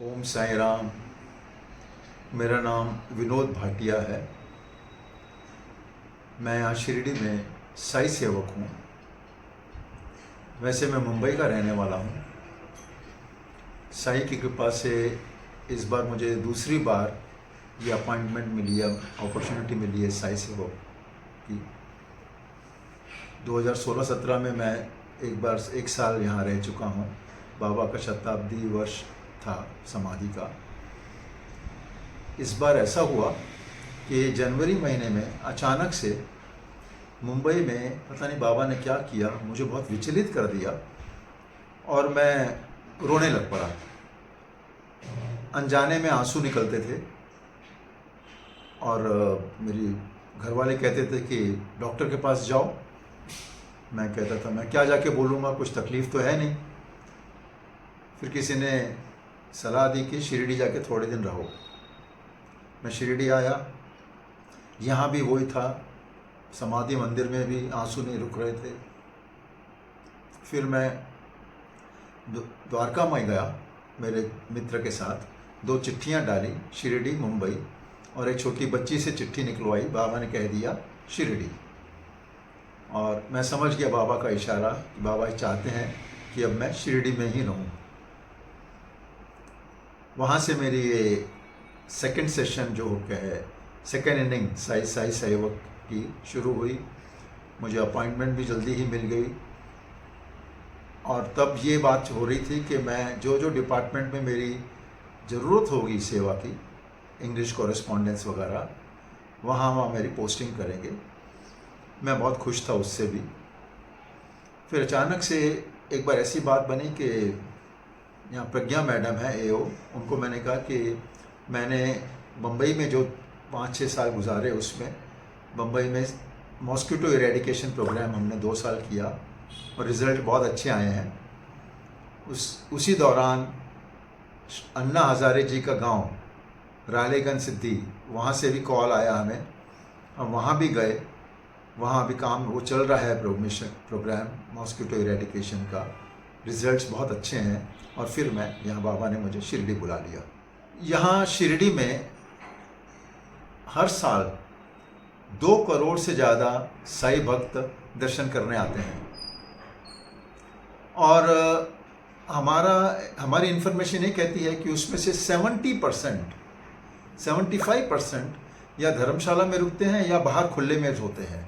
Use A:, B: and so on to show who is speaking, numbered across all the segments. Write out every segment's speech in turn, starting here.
A: ओम साई राम। मेरा नाम विनोद भाटिया है। मैं यहाँ शिरडी में साई सेवक हूँ। वैसे मैं मुंबई का रहने वाला हूँ। साई की कृपा से इस बार मुझे दूसरी बार ये अपॉइंटमेंट मिली है, अपॉर्चुनिटी मिली है साई सेवक की। 2016-17 में मैं एक साल यहाँ रह चुका हूँ। बाबा का शताब्दी वर्ष था समाधि का। इस बार ऐसा हुआ कि जनवरी महीने में अचानक से मुंबई में पता नहीं बाबा ने क्या किया, मुझे बहुत विचलित कर दिया और मैं रोने लग पड़ा। अनजाने में आंसू निकलते थे और मेरी घरवाले कहते थे कि डॉक्टर के पास जाओ। मैं कहता था मैं क्या जाके बोलूँगा, कुछ तकलीफ़ तो है नहीं। फिर किसी ने सलाह दी कि शिरडी जाके थोड़े दिन रहो। मैं शिरडी आया, यहाँ भी वही था, समाधि मंदिर में भी आंसू नहीं रुक रहे थे। फिर मैं द्वारका में गया मेरे मित्र के साथ। 2 चिट्ठियाँ डाली, शिरडी मुंबई, और एक छोटी बच्ची से चिट्ठी निकलवाई। बाबा ने कह दिया शिरडी, और मैं समझ गया बाबा का इशारा कि बाबा चाहते हैं कि अब मैं शिरडी में ही रहूं। वहाँ से मेरी ये सेकंड सेशन जो है, सेकंड इनिंग साई सेवक की शुरू हुई। मुझे अपॉइंटमेंट भी जल्दी ही मिल गई और तब ये बात हो रही थी कि मैं जो डिपार्टमेंट में मेरी ज़रूरत होगी सेवा की, इंग्लिश कॉरेस्पॉन्डेंस वगैरह, वहाँ मेरी पोस्टिंग करेंगे। मैं बहुत खुश था उससे भी। फिर अचानक से एक बार ऐसी बात बनी कि यहाँ प्रज्ञा मैडम है एओ, उनको मैंने कहा कि मैंने मुंबई में जो 5-6 साल गुजारे, उसमें मुंबई में मॉस्किटो इरेडिकेशन प्रोग्राम हमने 2 साल किया और रिज़ल्ट बहुत अच्छे आए हैं। उसी दौरान अन्ना हज़ारे जी का गांव रालेगंज सिद्धि, वहाँ से भी कॉल आया हमें। हम वहाँ भी गए। वहाँ भी काम वो चल रहा है, प्रोग्राम मॉस्किटो इरेडिकेशन का। रिज़ल्ट्स बहुत अच्छे हैं। और फिर मैं यहाँ बाबा ने मुझे शिरडी बुला लिया। यहाँ शिरडी में हर साल 2 करोड़ से ज़्यादा साई भक्त दर्शन करने आते हैं। और हमारी इन्फॉर्मेशन ये कहती है कि उसमें से 70%, 75% या धर्मशाला में रुकते हैं या बाहर खुले में होते हैं।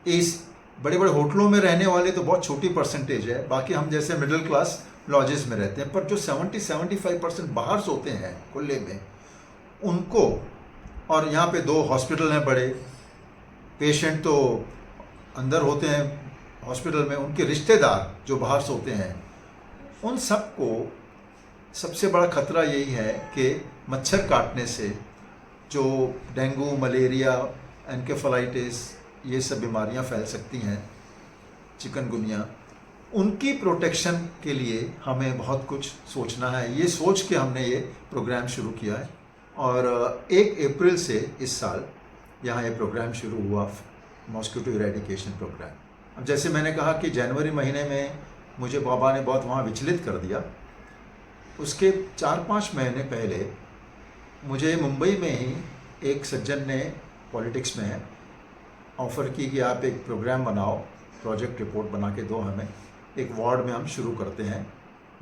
A: इस बड़े बड़े होटलों में रहने वाले तो बहुत छोटी परसेंटेज है, बाकी हम जैसे मिडिल क्लास लॉजेस में रहते हैं। पर जो 70-75% बाहर सोते हैं खुले में, उनको, और यहाँ पे 2 हॉस्पिटल हैं बड़े, पेशेंट तो अंदर होते हैं हॉस्पिटल में, उनके रिश्तेदार जो बाहर सोते हैं, उन सबको सबसे बड़ा खतरा यही है कि मच्छर काटने से जो डेंगू, मलेरिया, एनकेफेलाइटिस, ये सब बीमारियां फैल सकती हैं, चिकनगुनिया, उनकी प्रोटेक्शन के लिए हमें बहुत कुछ सोचना है। ये सोच के हमने ये प्रोग्राम शुरू किया है और 1 अप्रैल से इस साल यहाँ ये प्रोग्राम शुरू हुआ, मॉस्किटो इरेडिकेशन प्रोग्राम। अब जैसे मैंने कहा कि जनवरी महीने में मुझे बाबा ने बहुत वहाँ विचलित कर दिया। उसके 4-5 महीने पहले मुझे मुंबई में ही एक सज्जन ने, पॉलिटिक्स में है, ऑफ़र की कि आप एक प्रोग्राम बनाओ, प्रोजेक्ट रिपोर्ट बना के दो हमें, एक वार्ड में हम शुरू करते हैं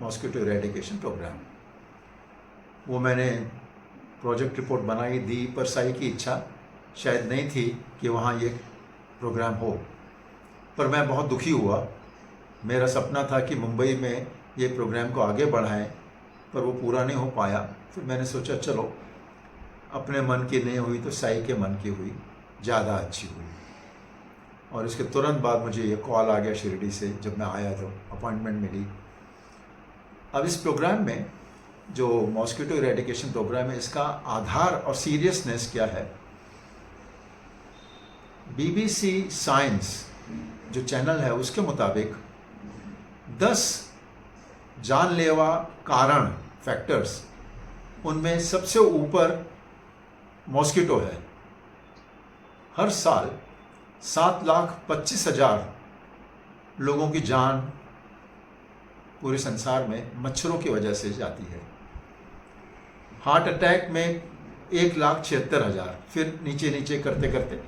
A: मॉस्किटो इरेडिकेशन प्रोग्राम। वो मैंने प्रोजेक्ट रिपोर्ट बनाई, दी, पर साई की इच्छा शायद नहीं थी कि वहाँ ये प्रोग्राम हो। पर मैं बहुत दुखी हुआ। मेरा सपना था कि मुंबई में ये प्रोग्राम को आगे बढ़ाएं, पर वो पूरा नहीं हो पाया। फिर मैंने सोचा चलो, अपने मन की नहीं हुई तो साई के मन की हुई, ज़्यादा अच्छी हुई। और इसके तुरंत बाद मुझे ये कॉल आ गया शिरडी से, जब मैं आया तो अपॉइंटमेंट मिली। अब इस प्रोग्राम में जो मॉस्किटो इरेडिकेशन प्रोग्राम है, इसका आधार और सीरियसनेस क्या है, BBC साइंस जो चैनल है उसके मुताबिक 10 जानलेवा कारण, फैक्टर्स, उनमें सबसे ऊपर मॉस्किटो है। हर साल 7,25,000 लोगों की जान पूरे संसार में मच्छरों की वजह से जाती है। हार्ट अटैक में 1,76,000, फिर नीचे नीचे करते करते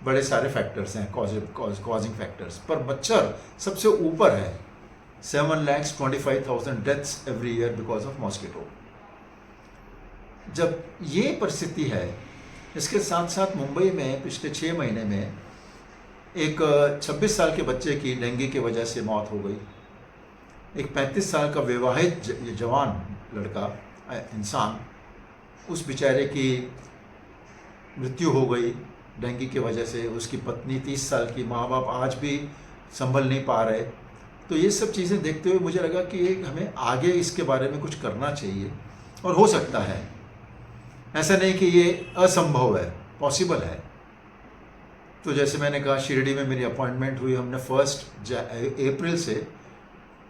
A: बड़े सारे फैक्टर्स हैं कॉजिंग फैक्टर्स, पर मच्छर सबसे ऊपर है। 7,25,000 deaths every year because of mosquito. जब ये परिस्थिति है, इसके साथ साथ मुंबई में पिछले 6 महीने में एक 26 साल के बच्चे की डेंगू की वजह से मौत हो गई। एक 35 साल का विवाहित जवान लड़का इंसान, उस बेचारे की मृत्यु हो गई डेंगू की वजह से। उसकी पत्नी 30 साल की, माँ बाप आज भी संभल नहीं पा रहे। तो ये सब चीज़ें देखते हुए मुझे लगा कि हमें आगे इसके बारे में कुछ करना चाहिए, और हो सकता है, ऐसा नहीं कि ये असंभव है, पॉसिबल है। तो जैसे मैंने कहा, शिरडी में मेरी अपॉइंटमेंट हुई, हमने 1 अप्रैल से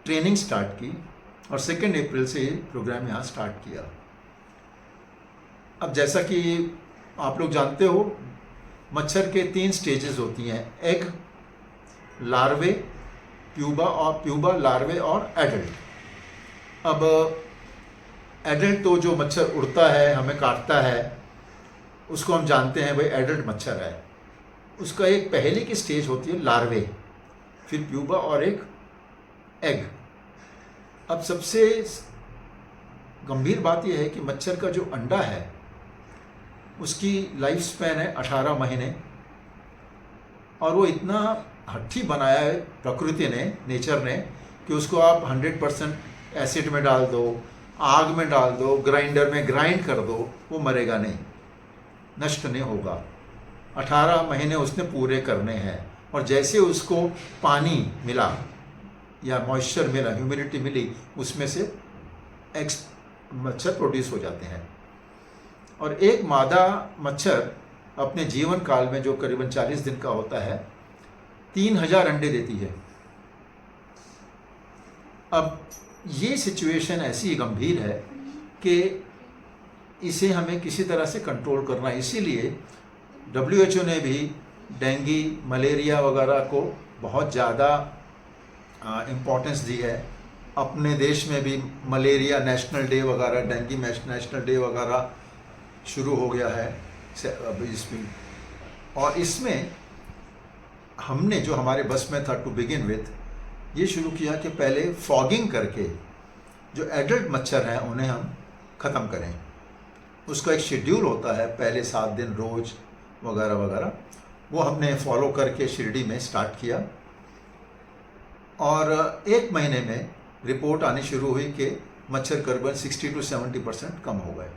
A: ट्रेनिंग स्टार्ट की और 2 अप्रैल से ये प्रोग्राम यहाँ स्टार्ट किया। अब जैसा कि आप लोग जानते हो, मच्छर के 3 स्टेजेस होती हैं, एग, लार्वे, प्यूबा, लार्वे और एडल्ट। अब एडल्ट तो जो मच्छर उड़ता है, हमें काटता है, उसको हम जानते हैं भाई एडल्ट मच्छर है। उसका एक पहले की स्टेज होती है लार्वे, फिर प्यूबा और एक एग। अब सबसे गंभीर बात यह है कि मच्छर का जो अंडा है उसकी लाइफ स्पैन है 18 महीने, और वो इतना हट्टी बनाया है प्रकृति ने, नेचर ने, कि उसको आप 100% एसिड में डाल दो, आग में डाल दो, ग्राइंडर में ग्राइंड कर दो, वो मरेगा नहीं, नष्ट नहीं होगा। 18 महीने उसने पूरे करने हैं, और जैसे उसको पानी मिला या मॉइस्चर मिला, ह्यूमिडिटी मिली, उसमें से मच्छर प्रोड्यूस हो जाते हैं। और एक मादा मच्छर अपने जीवन काल में, जो करीबन 40 दिन का होता है, 3000 अंडे देती है। अब ये सिचुएशन ऐसी गंभीर है कि इसे हमें किसी तरह से कंट्रोल करना है। इसीलिए WHO ने भी डेंगू, मलेरिया वगैरह को बहुत ज़्यादा इम्पोर्टेंस दी है। अपने देश में भी मलेरिया नेशनल डे वगैरह, डेंगू नेशनल डे वगैरह शुरू हो गया है इसमें। और इसमें हमने जो हमारे बस में था टू बिगिन विथ, ये शुरू किया कि पहले फॉगिंग करके जो एडल्ट मच्छर हैं उन्हें हम ख़त्म करें। उसका एक शेड्यूल होता है, पहले 7 दिन रोज़ वगैरह वगैरह, वो हमने फॉलो करके शिरडी में स्टार्ट किया। और 1 महीने में रिपोर्ट आनी शुरू हुई कि मच्छर करीबन 60 to 70% कम हो गए।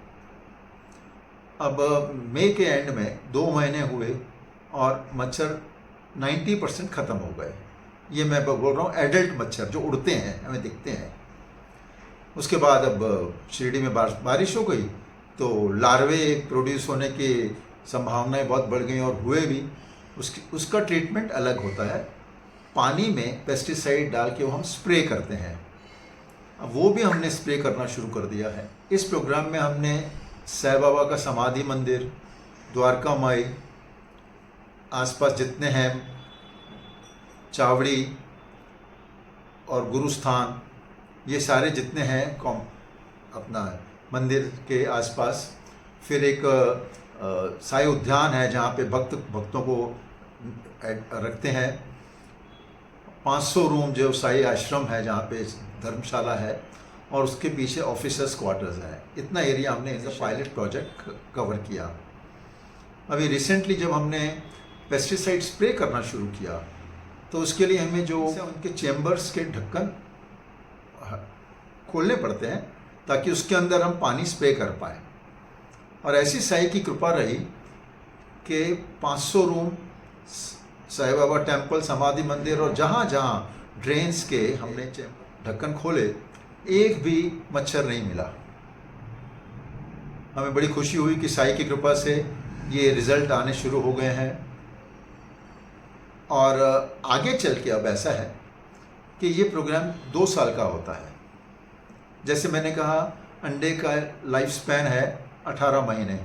A: अब मई के एंड में 2 महीने हुए और मच्छर 90% ख़त्म हो गए। ये मैं बोल रहा हूँ एडल्ट मच्छर जो उड़ते हैं, हमें दिखते हैं। उसके बाद अब शिरडी में बारिश हो गई, तो लार्वे प्रोड्यूस होने की संभावनाएं बहुत बढ़ गई, और हुए भी। उसका ट्रीटमेंट अलग होता है, पानी में पेस्टिसाइड डाल के वो हम स्प्रे करते हैं। अब वो भी हमने स्प्रे करना शुरू कर दिया है। इस प्रोग्राम में हमने साईं बाबा का समाधि मंदिर, द्वारका माई, आसपास जितने हैं चावड़ी और गुरुस्थान, ये सारे जितने हैं अपना मंदिर के आसपास, फिर एक साई उद्यान है जहाँ पे भक्तों को रखते हैं। 500 रूम जो साई आश्रम है, जहाँ पे धर्मशाला है, और उसके पीछे ऑफिसर्स क्वार्टर्स हैं। इतना एरिया हमने इनका पायलट प्रोजेक्ट कवर किया। अभी रिसेंटली जब हमने पेस्टिसाइड स्प्रे करना शुरू किया, तो उसके लिए हमें जो उनके चेम्बर्स के ढक्कन खोलने पड़ते हैं ताकि उसके अंदर हम पानी स्प्रे कर पाए। और ऐसी साई की कृपा रही कि 500 रूम, साईं बाबा टेम्पल, समाधि मंदिर, और जहाँ जहाँ ड्रेन्स के हमने ढक्कन खोले, एक भी मच्छर नहीं मिला। हमें बड़ी खुशी हुई कि साई की कृपा से ये रिज़ल्ट आने शुरू हो गए हैं। और आगे चल के अब ऐसा है कि ये प्रोग्राम 2 साल का होता है। जैसे मैंने कहा, अंडे का लाइफ स्पैन है 18 महीने।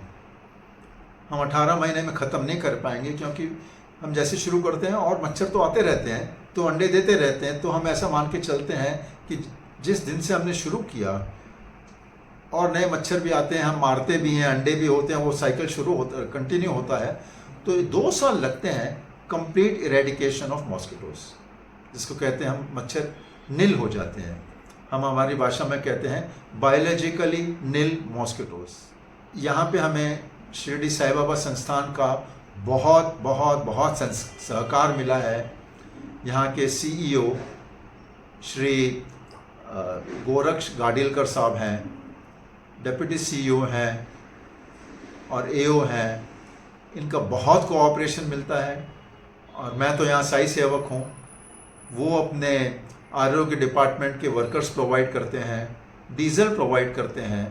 A: हम 18 महीने में ख़त्म नहीं कर पाएंगे, क्योंकि हम जैसे शुरू करते हैं और मच्छर तो आते रहते हैं, तो अंडे देते रहते हैं। तो हम ऐसा मान के चलते हैं कि जिस दिन से हमने शुरू किया, और नए मच्छर भी आते हैं, हम मारते भी हैं, अंडे भी होते हैं, वो साइकिल शुरू होता कंटिन्यू होता है, तो 2 साल लगते हैं कंप्लीट इरेडिकेशन ऑफ मॉस्किटोज, जिसको कहते हैं हम मच्छर नील हो जाते हैं। हम हमारी भाषा में कहते हैं बायोलॉजिकली नील मॉस्किटोज। यहाँ पे हमें शिरडी साईं बाबा संस्थान का बहुत बहुत बहुत सहकार मिला है। यहाँ के CEO श्री गोरक्ष गाडेलकर साहब हैं, डिप्टी CEO हैं और AO हैं। इनका बहुत कोऑपरेशन मिलता है। और मैं तो यहाँ साई सेवक हूँ, वो अपने आरोग्य डिपार्टमेंट के वर्कर्स प्रोवाइड करते हैं, डीजल प्रोवाइड करते हैं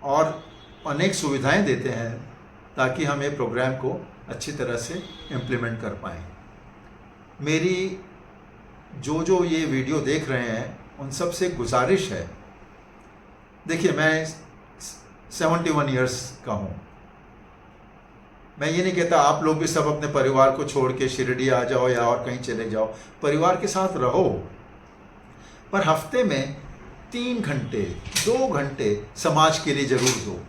A: और अनेक सुविधाएं देते हैं ताकि हम ये प्रोग्राम को अच्छी तरह से इम्प्लीमेंट कर पाएँ। मेरी जो ये वीडियो देख रहे हैं उन सब से गुजारिश है, देखिए मैं 71 ईयर्स का हूँ। मैं ये नहीं कहता आप लोग भी सब अपने परिवार को छोड़ के शिरडी आ जाओ या और कहीं चले जाओ, परिवार के साथ रहो, पर हफ्ते में 3 घंटे 2 घंटे समाज के लिए जरूर दो।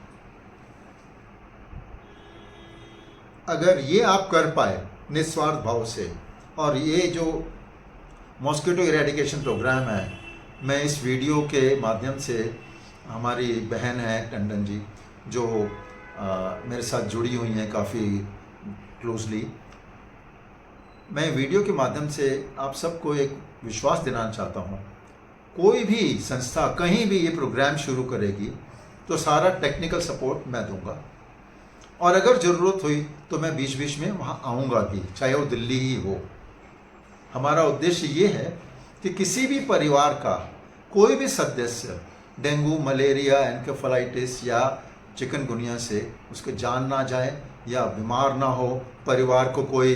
A: अगर ये आप कर पाए निस्वार्थ भाव से, और ये जो मॉस्किटो इरेडिकेशन प्रोग्राम है, मैं इस वीडियो के माध्यम से, हमारी बहन है टंडन जी जो मेरे साथ जुड़ी हुई हैं काफ़ी क्लोजली, मैं वीडियो के माध्यम से आप सबको एक विश्वास दिलाना चाहता हूँ। कोई भी संस्था कहीं भी ये प्रोग्राम शुरू करेगी तो सारा टेक्निकल सपोर्ट मैं दूंगा, और अगर ज़रूरत हुई तो मैं बीच बीच में वहाँ आऊँगा भी, चाहे वो दिल्ली ही हो। हमारा उद्देश्य ये है कि किसी भी परिवार का कोई भी सदस्य डेंगू, मलेरिया, एन्केफेलाइटिस या चिकनगुनिया से उसके जान ना जाए या बीमार ना हो, परिवार को कोई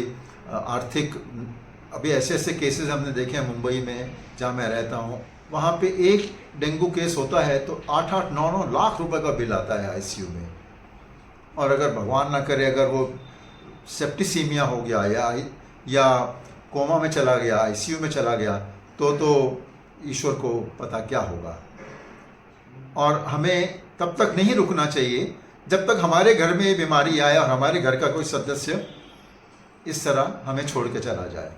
A: आर्थिक, अभी ऐसे ऐसे केसेस हमने देखे हैं मुंबई में जहाँ मैं रहता हूँ, वहाँ पे एक डेंगू केस होता है तो 8-8, 9-9 लाख रुपए का बिल आता है ICU में। और अगर भगवान ना करे अगर वो सेप्टिसीमिया हो गया या कोमा में चला गया, ICU में चला गया, तो ईश्वर को पता क्या होगा। और हमें तब तक नहीं रुकना चाहिए जब तक हमारे घर में ये बीमारी आए और हमारे घर का कोई सदस्य इस तरह हमें छोड़ के चला जाए।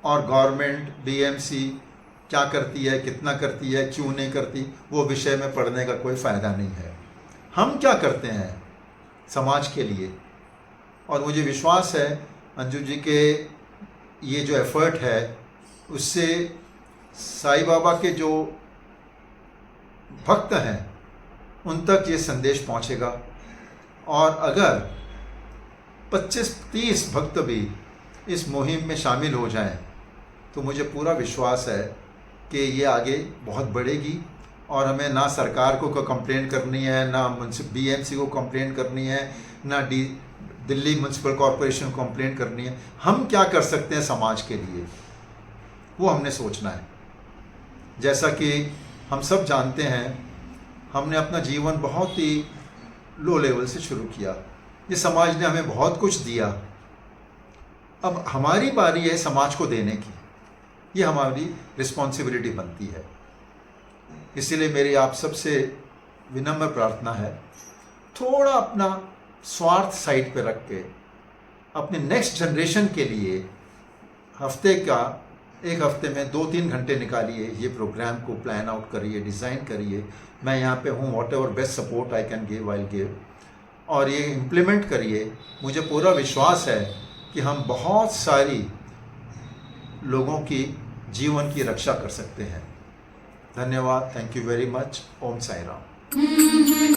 A: और गवर्नमेंट, BMC क्या करती है, कितना करती है, क्यों नहीं करती, वो विषय में पढ़ने का कोई फ़ायदा नहीं है। हम क्या करते हैं समाज के लिए, और मुझे विश्वास है अंजू जी के ये जो एफर्ट है उससे साईं बाबा के जो भक्त हैं उन तक ये संदेश पहुंचेगा। और अगर 25-30 भक्त भी इस मुहिम में शामिल हो जाएं तो मुझे पूरा विश्वास है कि ये आगे बहुत बढ़ेगी। और हमें ना सरकार को कंप्लेंट करनी है, ना BMC को कंप्लेंट करनी है, ना दिल्ली म्यूनसिपल कॉरपोरेशन को कंप्लेंट करनी है। हम क्या कर सकते हैं समाज के लिए, वो हमने सोचना है। जैसा कि हम सब जानते हैं, हमने अपना जीवन बहुत ही लो लेवल से शुरू किया, ये समाज ने हमें बहुत कुछ दिया, अब हमारी बारी है समाज को देने की, ये हमारी रिस्पॉन्सिबिलिटी बनती है। इसीलिए मेरी आप सबसे विनम्र प्रार्थना है, थोड़ा अपना स्वार्थ साइड पे रख के अपने नेक्स्ट जनरेशन के लिए एक हफ्ते में 2-3 घंटे निकालिए, ये प्रोग्राम को प्लान आउट करिए, डिज़ाइन करिए। मैं यहाँ पे हूँ, what ever best support I can give I give, और ये इम्प्लीमेंट करिए। मुझे पूरा विश्वास है कि हम बहुत सारी लोगों की जीवन की रक्षा कर सकते हैं। धन्यवाद, thank you very much. Om Sai Ram.